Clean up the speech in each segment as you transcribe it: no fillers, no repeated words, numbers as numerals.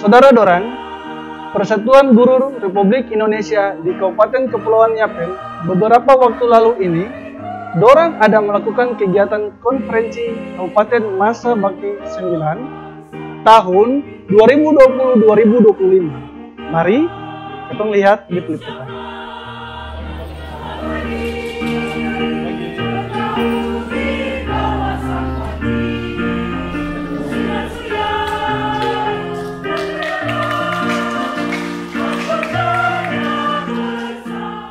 Saudara Dorang, Persatuan Guru Republik Indonesia di Kabupaten Kepulauan Yapen beberapa waktu lalu ini, Dorang ada melakukan kegiatan konferensi Kabupaten Masa Bakti 9 tahun 2020-2025. Mari kita lihat di peliputan.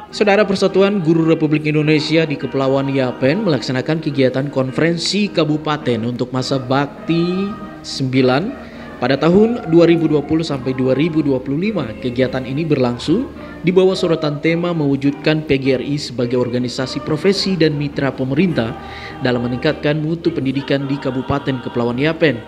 Saudara, Persatuan Guru Republik Indonesia di Kepulauan Yapen melaksanakan kegiatan konferensi kabupaten untuk masa bakti 9 pada tahun 2020 sampai 2025. Kegiatan ini berlangsung di bawah sorotan tema mewujudkan PGRI sebagai organisasi profesi dan mitra pemerintah dalam meningkatkan mutu pendidikan di Kabupaten Kepulauan Yapen.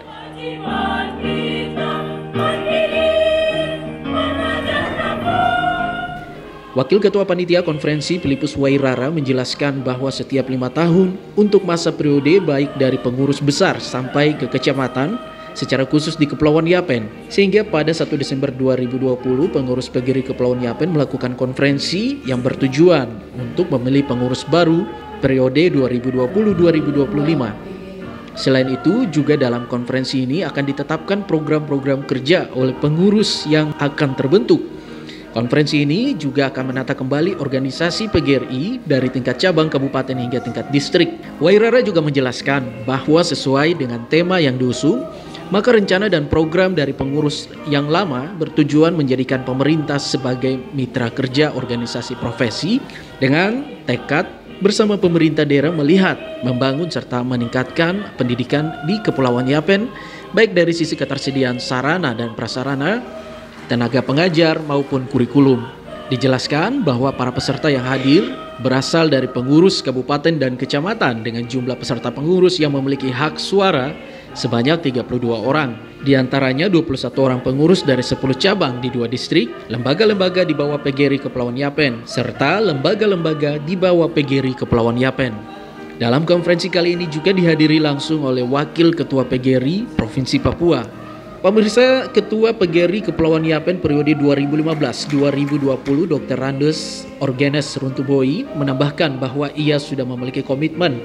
Wakil Ketua Panitia Konferensi Filipus Wairara menjelaskan bahwa setiap 5 tahun untuk masa periode baik dari pengurus besar sampai ke kecamatan secara khusus di Kepulauan Yapen, sehingga pada 1 Desember 2020 pengurus PGRI Kepulauan Yapen melakukan konferensi yang bertujuan untuk memilih pengurus baru periode 2020-2025. Selain itu, juga dalam konferensi ini akan ditetapkan program-program kerja oleh pengurus yang akan terbentuk. Konferensi ini juga akan menata kembali organisasi PGRI dari tingkat cabang kabupaten hingga tingkat distrik. Wairara juga menjelaskan bahwa sesuai dengan tema yang diusung, maka rencana dan program dari pengurus yang lama bertujuan menjadikan pemerintah sebagai mitra kerja organisasi profesi dengan tekad bersama pemerintah daerah melihat, membangun serta meningkatkan pendidikan di Kepulauan Yapen, baik dari sisi ketersediaan sarana dan prasarana, tenaga pengajar maupun kurikulum. Dijelaskan bahwa para peserta yang hadir berasal dari pengurus kabupaten dan kecamatan dengan jumlah peserta pengurus yang memiliki hak suara sebanyak 32 orang. Di antaranya 21 orang pengurus dari 10 cabang di 2 distrik, lembaga-lembaga di bawah PGRI Kepulauan Yapen, serta lembaga-lembaga di bawah PGRI Kepulauan Yapen. Dalam konferensi kali ini juga dihadiri langsung oleh Wakil Ketua PGRI Provinsi Papua. Pemirsa, Ketua PGRI Kepulauan Yapen periode 2015-2020 Dr. Randes Orgenes Runtuboi menambahkan bahwa ia sudah memiliki komitmen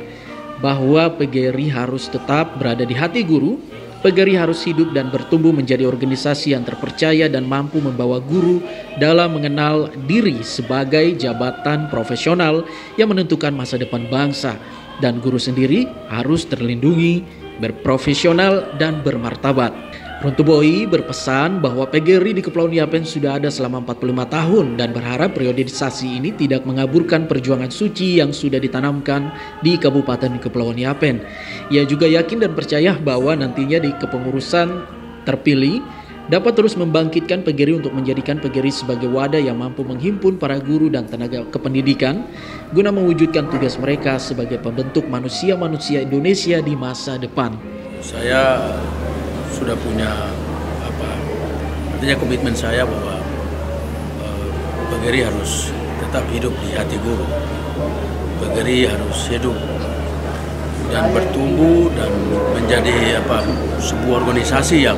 bahwa PGRI harus tetap berada di hati guru. PGRI harus hidup dan bertumbuh menjadi organisasi yang terpercaya dan mampu membawa guru dalam mengenal diri sebagai jabatan profesional yang menentukan masa depan bangsa, dan guru sendiri harus terlindungi, berprofesional dan bermartabat. Runtuboi berpesan bahwa PGRI di Kepulauan Yapen sudah ada selama 45 tahun dan berharap periodisasi ini tidak mengaburkan perjuangan suci yang sudah ditanamkan di Kabupaten Kepulauan Yapen. Ia juga yakin dan percaya bahwa nantinya di kepengurusan terpilih dapat terus membangkitkan PGRI untuk menjadikan PGRI sebagai wadah yang mampu menghimpun para guru dan tenaga kependidikan guna mewujudkan tugas mereka sebagai pembentuk manusia-manusia Indonesia di masa depan. Saya sudah punya artinya komitmen saya bahwa PGRI harus tetap hidup di hati guru. PGRI harus hidup dan bertumbuh dan menjadi sebuah organisasi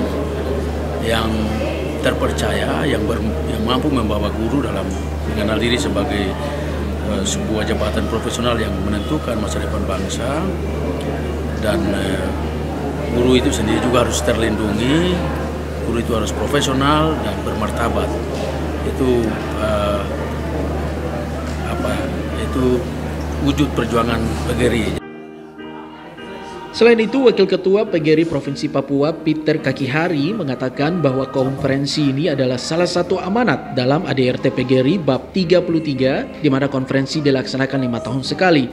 yang terpercaya, yang mampu membawa guru dalam mengenal diri sebagai sebuah jabatan profesional yang menentukan masa depan bangsa, dan guru itu sendiri juga harus terlindungi, guru itu harus profesional dan bermartabat. Itu itu wujud perjuangan PGRI. Selain itu, Wakil Ketua PGRI Provinsi Papua Peter Kakihari mengatakan bahwa konferensi ini adalah salah satu amanat dalam ADRT PGRI bab 33, di mana konferensi dilaksanakan 5 tahun sekali.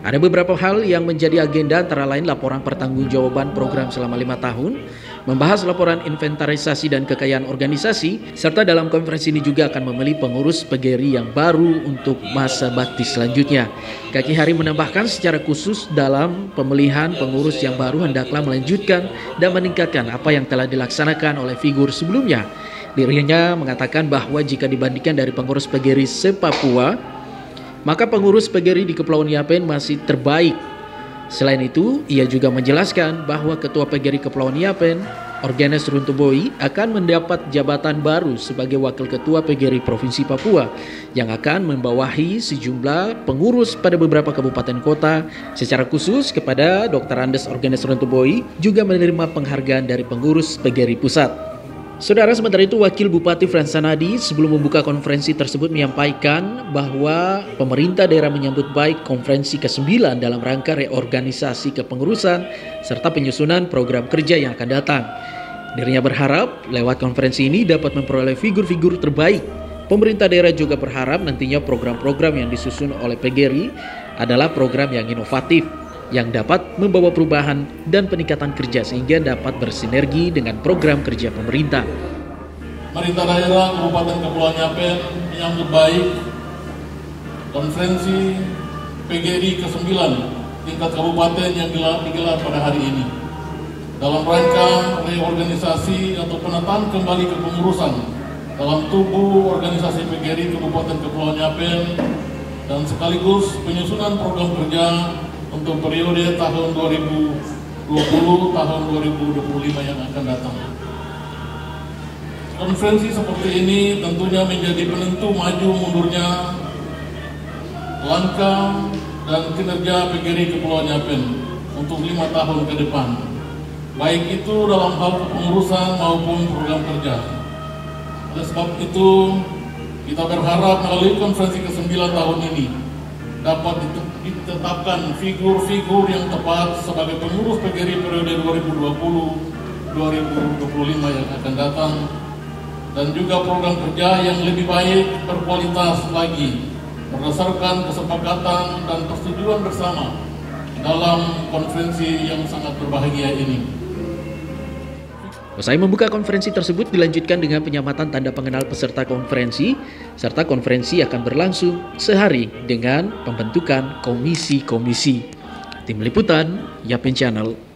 Ada beberapa hal yang menjadi agenda, antara lain laporan pertanggungjawaban program selama 5 tahun, membahas laporan inventarisasi dan kekayaan organisasi, serta dalam konferensi ini juga akan memilih pengurus PGRI yang baru untuk masa bakti selanjutnya. Kakihari menambahkan secara khusus dalam pemilihan pengurus yang baru hendaklah melanjutkan dan meningkatkan apa yang telah dilaksanakan oleh figur sebelumnya. Dirinya mengatakan bahwa jika dibandingkan dari pengurus PGRI se-Papua, maka pengurus PGRI di Kepulauan Yapen masih terbaik. Selain itu, ia juga menjelaskan bahwa Ketua PGRI Kepulauan Yapen Organes Runtoboi akan mendapat jabatan baru sebagai Wakil Ketua PGRI Provinsi Papua yang akan membawahi sejumlah pengurus pada beberapa kabupaten kota. Secara khusus kepada Dr. Andes Organes Runtoboi juga menerima penghargaan dari pengurus PGRI Pusat. Saudara, sementara itu Wakil Bupati Frans Sanadi sebelum membuka konferensi tersebut menyampaikan bahwa pemerintah daerah menyambut baik konferensi ke-9 dalam rangka reorganisasi kepengurusan serta penyusunan program kerja yang akan datang. Dirinya berharap lewat konferensi ini dapat memperoleh figur-figur terbaik. Pemerintah daerah juga berharap nantinya program-program yang disusun oleh PGRI adalah program yang inovatif, yang dapat membawa perubahan dan peningkatan kerja sehingga dapat bersinergi dengan program kerja pemerintah. Pemerintah daerah Kabupaten Kepulauan Yapen menyambut baik konferensi PGRI ke-9 tingkat kabupaten yang digelar pada hari ini. Dalam rangka reorganisasi atau penataan kembali kepengurusan dalam tubuh organisasi PGRI Kabupaten Kepulauan Yapen dan sekaligus penyusunan program kerja untuk periode tahun 2020 tahun 2025 yang akan datang. Konferensi seperti ini tentunya menjadi penentu maju mundurnya langkah dan kinerja PGRI Kepulauan Yapen untuk 5 tahun ke depan, baik itu dalam hal kepengurusan maupun program kerja. Oleh sebab itu, kita berharap melalui konferensi ke-9 tahun ini dapat ditetapkan figur-figur yang tepat sebagai pengurus PGRI periode 2020-2025 yang akan datang, dan juga program kerja yang lebih baik, berkualitas lagi, berdasarkan kesepakatan dan persetujuan bersama dalam konferensi yang sangat berbahagia ini. Usai membuka konferensi tersebut dilanjutkan dengan penyamatan tanda pengenal peserta konferensi, serta konferensi akan berlangsung sehari dengan pembentukan komisi-komisi. Tim Liputan, Yapen Channel.